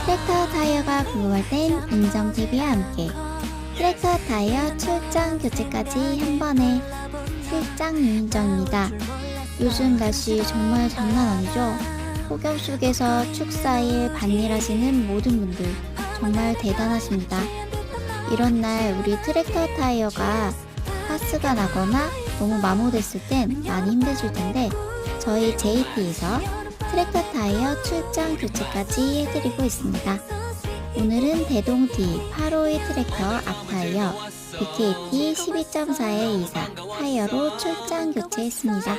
트랙터 타이어가 궁금할 땐 인정TV와 함께 트랙터 타이어 출장 교체까지 한 번에 실장 유인정입니다. 요즘 날씨 정말 장난 아니죠? 폭염 속에서 축사일 반일하시는 모든 분들 정말 대단하십니다. 이런 날 우리 트랙터 타이어가 파스가 나거나 너무 마모됐을 땐 많이 힘드실 텐데 저희 JT에서 트랙터 타이어 출장 교체까지 해드리고 있습니다. 오늘은 대동T 852 트랙터 앞타이어 BKT 12.4의 24 타이어로 출장 교체했습니다.